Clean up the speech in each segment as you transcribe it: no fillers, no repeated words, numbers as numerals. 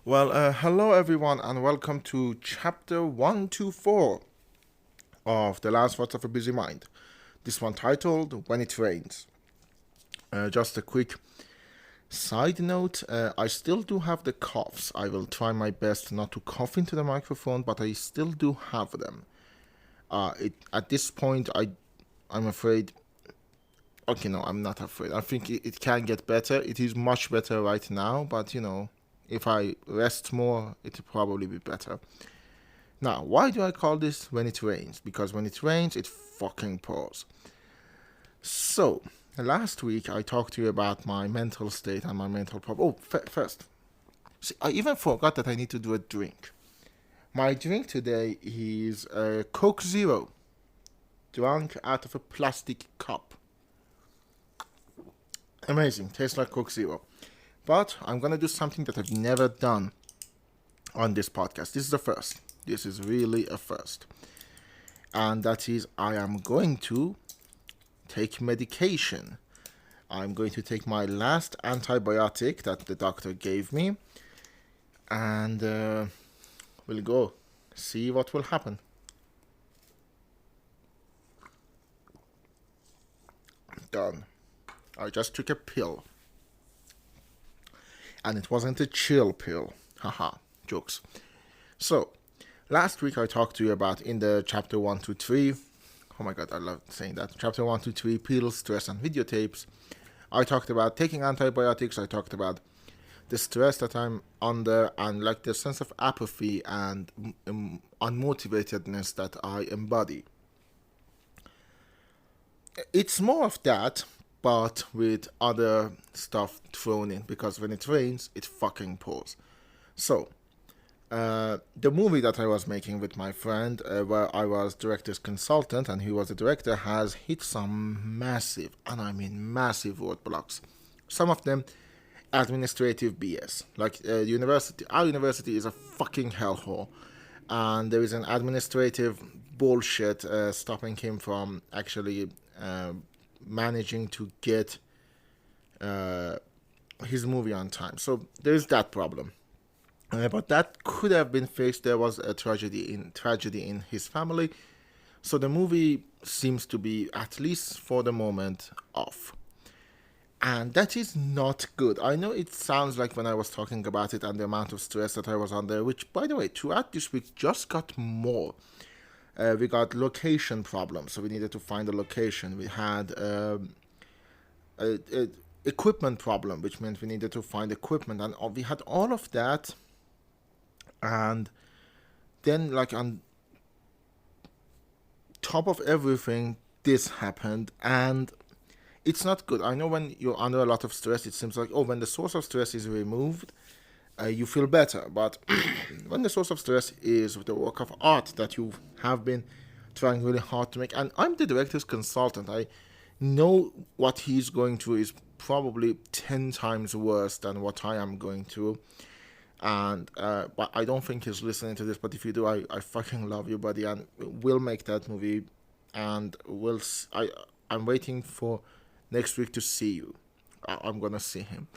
Hello everyone, and welcome to chapter 124 of The Last Thoughts of a Busy Mind. This one titled When It Rains. Just a quick side note, I still do have the coughs. I will try my best not to cough into the microphone, but I still do have them. At this point, I'm afraid. Okay, no, I'm not afraid. I think it can get better. It is much better right now, but if I rest more, it'll probably be better. Now, why do I call this when it rains? Because when it rains, it fucking pours. So, last week I talked to you about my mental state and my mental problem. First, see, I even forgot that I need to do a drink. My drink today is a Coke Zero, drunk out of a plastic cup. Amazing, tastes like Coke Zero. But I'm gonna do something that I've never done on this podcast. This is the first. This is really a first. And that is, I am going to take medication. I'm going to take my last antibiotic that the doctor gave me. And we'll go see what will happen. Done. I just took a pill. And it wasn't a chill pill. Haha, jokes. So, last week I talked to you about in the chapter 1 to 3. Oh my god, I love saying that. Chapter 1 to 3, pills, stress, and videotapes. I talked about taking antibiotics. I talked about the stress that I'm under and like the sense of apathy and unmotivatedness that I embody. It's more of that, but with other stuff thrown in, because when it rains, it fucking pours. So, the movie that I was making with my friend, where I was director's consultant and he was the director, has hit some massive, and I mean massive roadblocks. Some of them administrative BS. Like our university is a fucking hellhole, and there is an administrative bullshit stopping him from actually managing to get his movie on time. So there's that problem. But that could have been fixed. There was a tragedy in his family, so the movie seems to be, at least for the moment, off. And that is not good. I know it sounds like when I was talking about it and the amount of stress that I was under, which, by the way, throughout this week just got more. We got location problems, so we needed to find a location. We had a equipment problem, which meant we needed to find equipment, and we had all of that. And then, like, on top of everything, this happened, and it's not good. I know when you're under a lot of stress, it seems like, oh, when the source of stress is removed, you feel better. But when the source of stress is the work of art that you have been trying really hard to make, and I'm the director's consultant, I know what he's going through is probably 10 times worse than what I am going through. And but I don't think he's listening to this. But if you do, I fucking love you, buddy, and we'll make that movie. And I'm waiting for next week to see you. I'm gonna see him.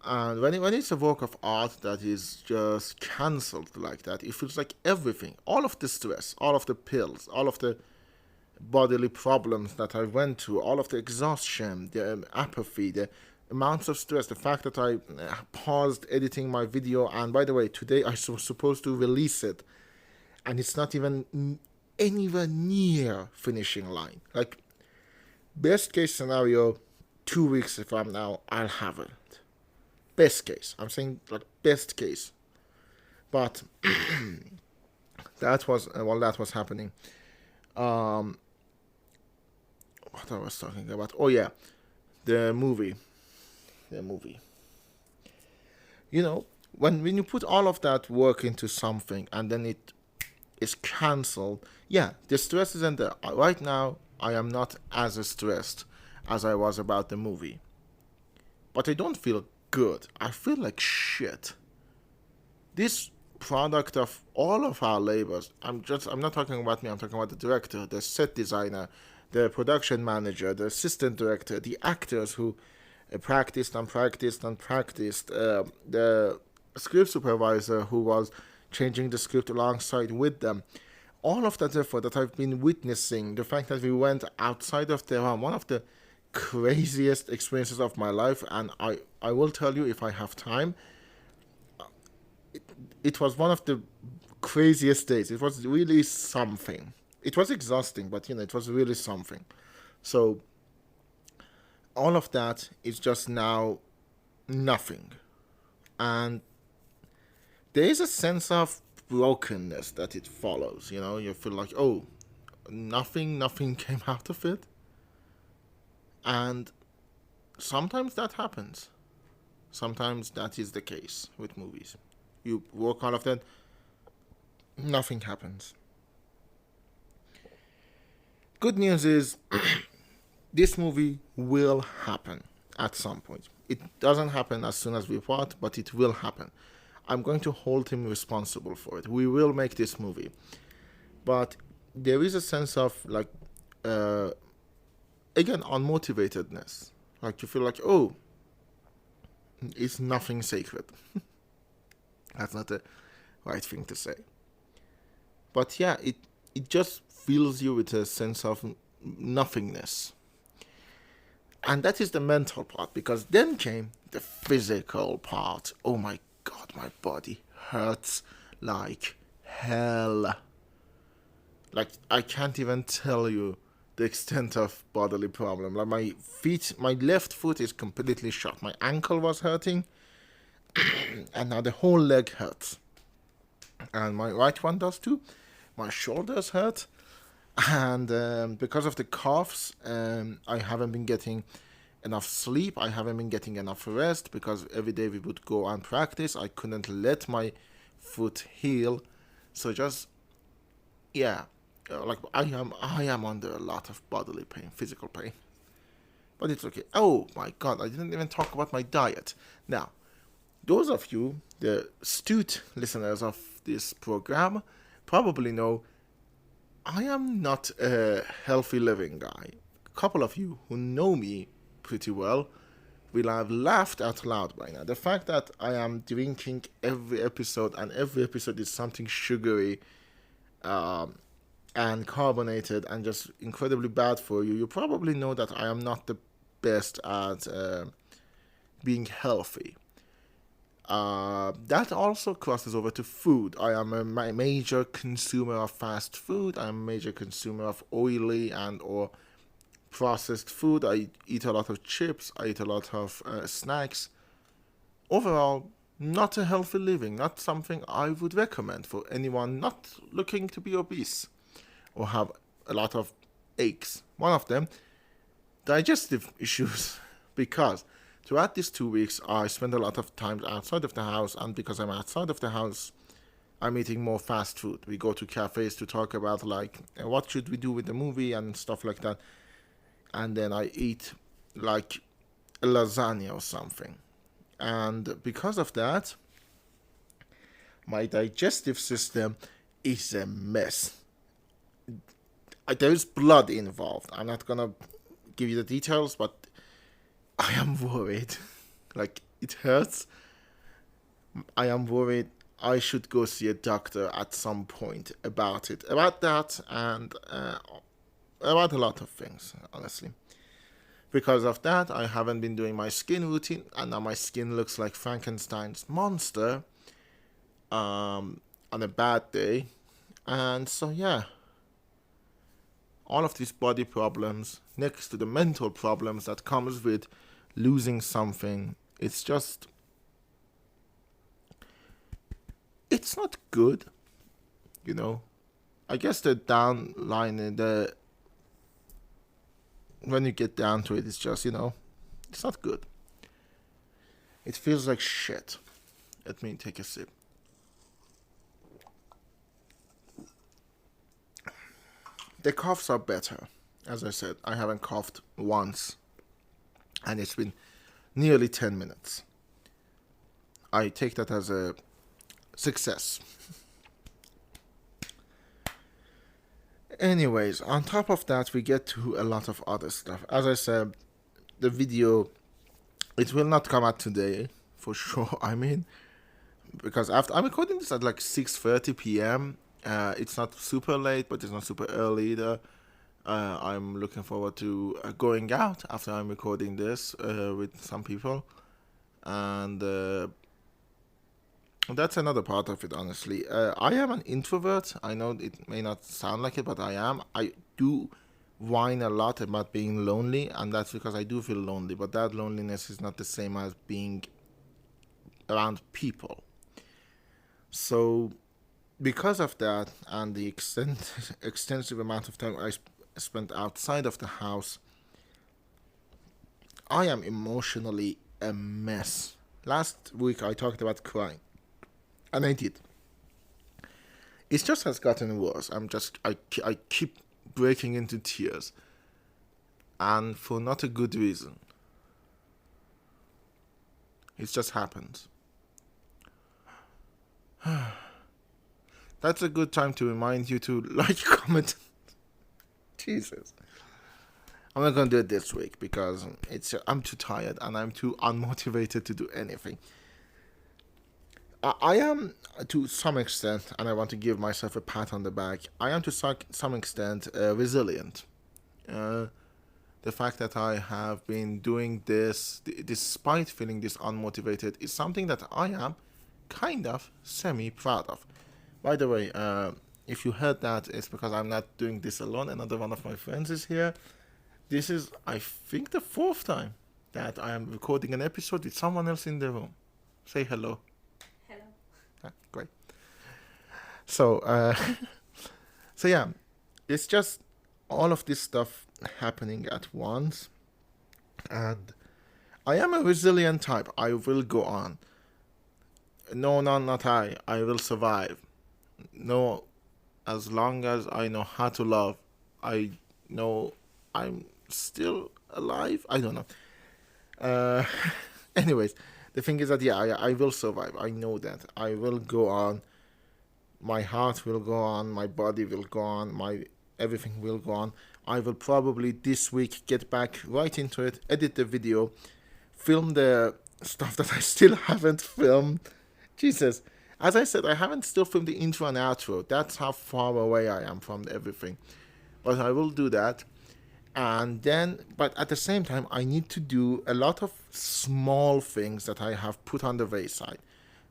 And when it's a work of art that is just cancelled like that, it feels like everything, all of the stress, all of the pills, all of the bodily problems that I went through, all of the exhaustion, the apathy, the amounts of stress, the fact that I paused editing my video, and by the way, today I was supposed to release it, and it's not even anywhere near finishing line. Like, best case scenario, 2 weeks from now, I'll have it. Best case. I'm saying, like, best case. But that was while that was happening. What I was talking about? Oh yeah, the movie. The movie. When you put all of that work into something and then it is cancelled, yeah, the stress isn't there. Right now, I am not as stressed as I was about the movie. But I don't feel good. I feel like shit. This product of all of our labors, I'm not talking about me, I'm talking about the director, the set designer, the production manager, the assistant director, the actors who practiced and practiced and practiced, the script supervisor who was changing the script alongside with them. All of that effort that I've been witnessing, the fact that we went outside of Tehran, one of the craziest experiences of my life, and I will tell you if I have time, it was one of the craziest days. It was really something. It was exhausting, but it was really something. So all of that is just now nothing. And there is a sense of brokenness that it follows. You feel like, oh, nothing came out of it. And sometimes that happens. Sometimes that is the case with movies. You work all of that, nothing happens. Good news is this movie will happen at some point. It doesn't happen as soon as we thought, but it will happen. I'm going to hold him responsible for it. We will make this movie. But there is a sense of, like, again, unmotivatedness. Like, you feel like, oh, it's nothing sacred. That's not the right thing to say. But yeah, it just fills you with a sense of nothingness. And that is the mental part, because then came the physical part. Oh my God, my body hurts like hell. Like, I can't even tell you the extent of bodily problem. Like, my left foot is completely shot. My ankle was hurting, and now the whole leg hurts. And my right one does too. My shoulders hurt. And because of the coughs, I haven't been getting enough sleep. I haven't been getting enough rest, because every day we would go and practice. I couldn't let my foot heal. So just, yeah, like I am under a lot of bodily pain, physical pain. But it's okay. Oh my God, I didn't even talk about my diet. Now, those of you, the astute listeners of this program, probably know I am not a healthy living guy. A couple of you who know me pretty well will have laughed out loud by now. The fact that I am drinking every episode, and every episode is something sugary and carbonated and just incredibly bad for you, you probably know that I am not the best at being healthy. That also crosses over to food. I am a major consumer of fast food. I am a major consumer of oily and or processed food. I eat a lot of chips. I eat a lot of snacks. Overall, not a healthy living. Not something I would recommend for anyone not looking to be obese or have a lot of aches. One of them, digestive issues, because throughout these 2 weeks, I spend a lot of time outside of the house, and because I'm outside of the house, I'm eating more fast food. We go to cafes to talk about, like, what should we do with the movie and stuff like that. And then I eat, like, a lasagna or something. And because of that, my digestive system is a mess. There's blood involved. I'm not gonna give you the details, but I am worried. Like, it hurts. I am worried. I should go see a doctor at some point about it. About that, and about a lot of things, honestly. Because of that, I haven't been doing my skin routine, and now my skin looks like Frankenstein's monster on a bad day. And so, yeah, all of these body problems, next to the mental problems that comes with losing something, it's just, it's not good, I guess the downline, when you get down to it, it's just, it's not good. It feels like shit. Let me take a sip. The coughs are better. As I said, I haven't coughed once, and it's been nearly 10 minutes. I take that as a success. Anyways, on top of that, we get to a lot of other stuff. As I said, the video, it will not come out today, for sure. I mean, because after I'm recording this at like 6:30 p.m. It's not super late, but it's not super early either. I'm looking forward to going out after I'm recording this with some people, and that's another part of it. Honestly, I am an introvert. I know it may not sound like it, but I am. I do whine a lot about being lonely, and that's because I do feel lonely. But that loneliness is not the same as being around people. So, because of that and the extensive amount of time I spent outside of the house, I am emotionally a mess. Last week I talked about crying, and I did. It just has gotten worse. I keep breaking into tears, and for not a good reason. It just happens. That's a good time to remind you to like, comment. Jesus. I'm not gonna do it this week because I'm too tired and I'm too unmotivated to do anything. I am to some extent, and I want to give myself a pat on the back. I am to some extent resilient. Uh, the fact that I have been doing this despite feeling this unmotivated is something that I am kind of semi proud of. By the way, if you heard that, it's because I'm not doing this alone. Another one of my friends is here. This is, I think, the fourth time that I am recording an episode with someone else in the room. Say hello. Hello. Great. So, so yeah, it's just all of this stuff happening at once, and I am a resilient type. I will go on. No, not I. I will survive. No, as long as I know how to love, I know I'm still alive. I don't know. Uh, anyways, the thing is that yeah, I will survive. I know that I will go on. My heart will go on. My body will go on. My everything will go on. I will probably this week get back right into it, edit the video, film the stuff that I still haven't filmed. Jesus. As I said, I haven't still filmed the intro and outro. That's how far away I am from everything. But I will do that. And then, but at the same time, I need to do a lot of small things that I have put on the wayside.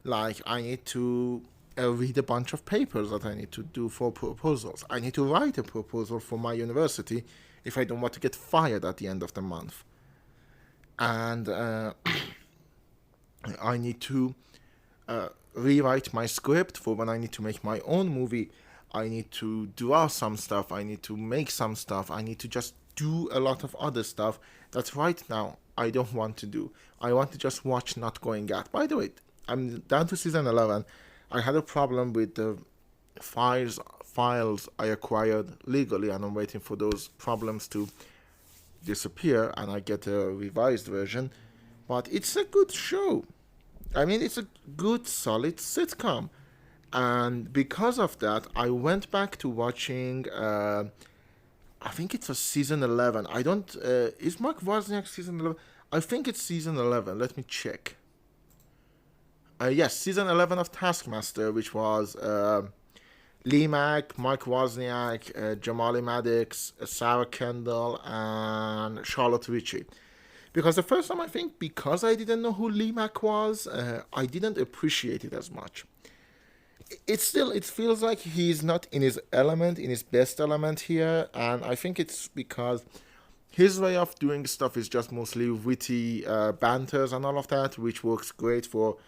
Like, I need to read a bunch of papers that I need to do for proposals. I need to write a proposal for my university if I don't want to get fired at the end of the month. And I need to rewrite my script for when I need to make my own movie. I need to draw some stuff. I need to make some stuff. I need to just do a lot of other stuff that right now I don't want to do. I want to just watch Not Going Out. By the way, I'm down to season 11. I had a problem with the files I acquired legally, and I'm waiting for those problems to disappear and I get a revised version. But it's a good show. I mean, it's a good, solid sitcom. And because of that, I went back to watching, I think it's a season 11. I don't, is Mark Wozniak season 11? I think it's season 11. Let me check. Yes, season 11 of Taskmaster, which was Lee Mack, Mark Wozniak, Jamali Maddox, Sarah Kendall, and Charlotte Ritchie. Because the first time, I think, because I didn't know who Lee Mack was, I didn't appreciate it as much. It feels like he's not in his element, in his best element here, and I think it's because his way of doing stuff is just mostly witty banters and all of that, which works great for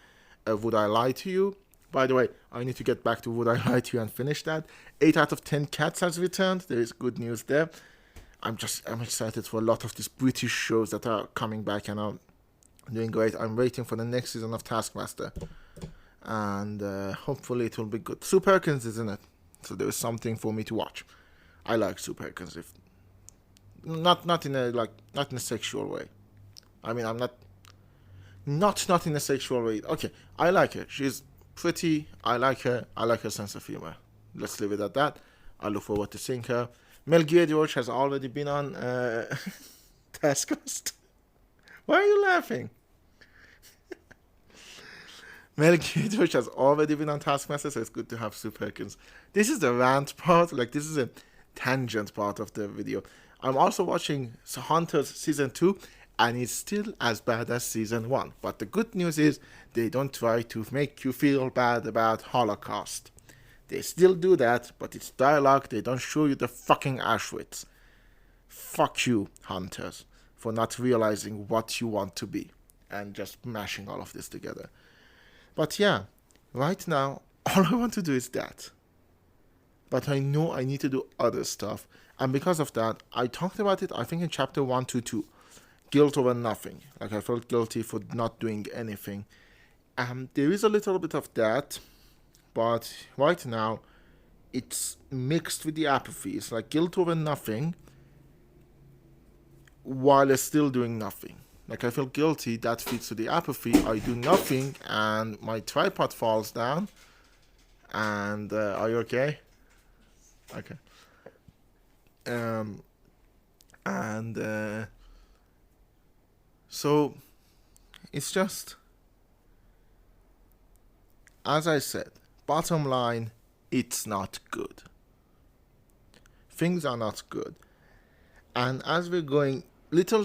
Would I Lie to You? By the way, I need to get back to Would I Lie to You and finish that. 8 out of 10 Cats has returned. There is good news there. I'm excited for a lot of these British shows that are coming back and are doing great. I'm waiting for the next season of Taskmaster, and hopefully it will be good. Sue Perkins is in it, so there is something for me to watch. I like Sue Perkins, if not in a sexual way. I mean, I'm not in a sexual way. Okay, I like her. She's pretty. I like her. I like her sense of humor. Let's leave it at that. I look forward to seeing her. Mel Gibson has already been on Taskmaster. Why are you laughing? Mel Gibson has already been on Taskmaster, so it's good to have Sue Perkins. This is the rant part, like this is a tangent part of the video. I'm also watching Hunters season 2, and it's still as bad as season 1. But the good news is they don't try to make you feel bad about Holocaust. They still do that, but it's dialogue. They don't show you the fucking Auschwitz. Fuck you, Hunters, for not realizing what you want to be and just mashing all of this together. But yeah, right now, all I want to do is that. But I know I need to do other stuff. And because of that, I talked about it, I think, in chapter 122. Guilt over nothing. Like, I felt guilty for not doing anything. There is a little bit of that. But right now, it's mixed with the apathy. It's like guilt over nothing while I'm still doing nothing. Like, I feel guilty, that feeds to the apathy. I do nothing, and my tripod falls down. And, are you okay? Okay. So, it's just, as I said, bottom line, it's not good. Things are not good. And as we're going, little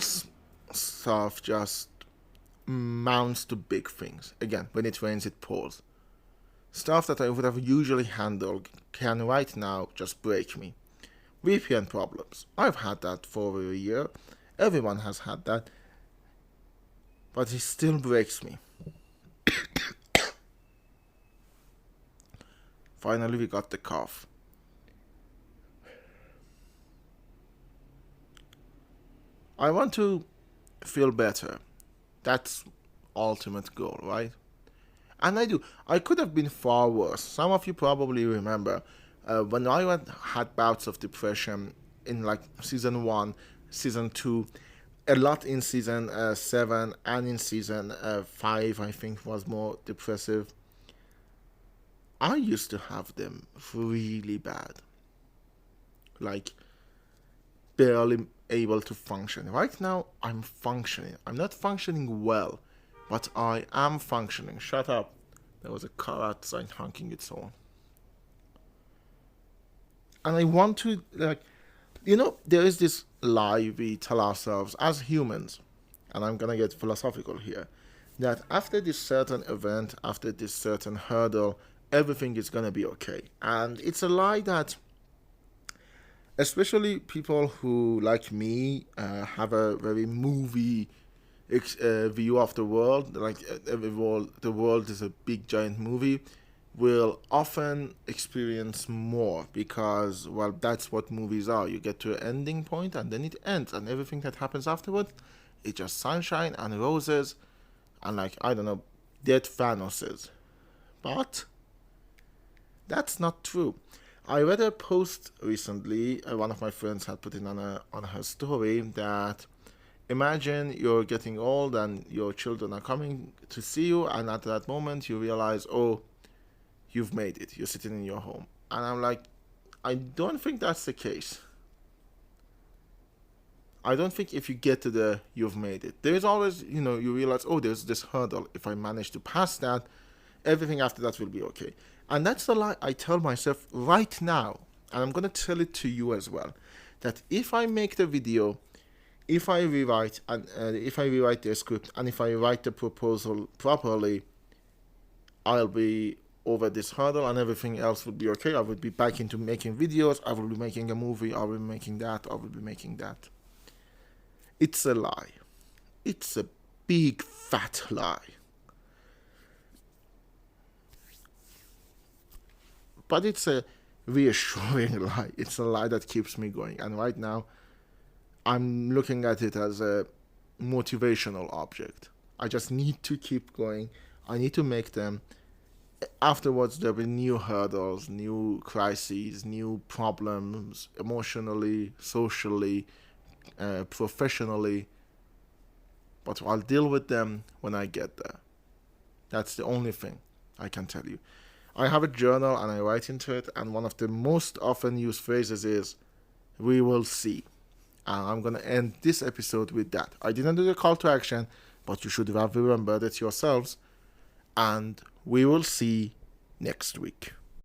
stuff just mounts to big things. Again, when it rains, it pours. Stuff that I would have usually handled can right now just break me. VPN problems. I've had that for over a year. Everyone has had that. But it still breaks me. Finally, we got the cough. I want to feel better. That's ultimate goal, right? And I do. I could have been far worse. Some of you probably remember when I had bouts of depression in like season 1, season 2, a lot in season 7, and in season 5, I think, was more depressive. I used to have them really bad. Like, barely able to function. Right now, I'm functioning. I'm not functioning well, but I am functioning. Shut up. There was a car outside honking its horn. And I want to, like, there is this lie we tell ourselves as humans, and I'm gonna get philosophical here, that after this certain event, after this certain hurdle, everything is gonna be okay. And it's a lie that, especially people who, like me, have a very movie view of the world, like the world is a big giant movie, will often experience more because, well, that's what movies are. You get to an ending point and then it ends, and everything that happens afterward, it's just sunshine and roses and, like, I don't know, dead Thanoses. But that's not true. I read a post recently. One of my friends had put in on her story that, imagine you're getting old and your children are coming to see you, and at that moment you realize, oh, you've made it. You're sitting in your home. And I'm like, I don't think that's the case. I don't think if you get to the you've made it, there's always, you realize, oh, there's this hurdle. If I manage to pass that, everything after that will be okay. And that's the lie I tell myself right now. And I'm going to tell it to you as well. That if I make the video, if I rewrite the script, and if I write the proposal properly, I'll be over this hurdle and everything else would be okay. I would be back into making videos. I will be making a movie. I will be making that. I will be making that. It's a lie. It's a big fat lie. But it's a reassuring lie. It's a lie that keeps me going. And right now, I'm looking at it as a motivational object. I just need to keep going. I need to make them. Afterwards, there'll be new hurdles, new crises, new problems, emotionally, socially, professionally. But I'll deal with them when I get there. That's the only thing I can tell you. I have a journal and I write into it, and one of the most often used phrases is, we will see. And I'm going to end this episode with that. I didn't do the call to action, but you should have remembered it yourselves. And we will see next week.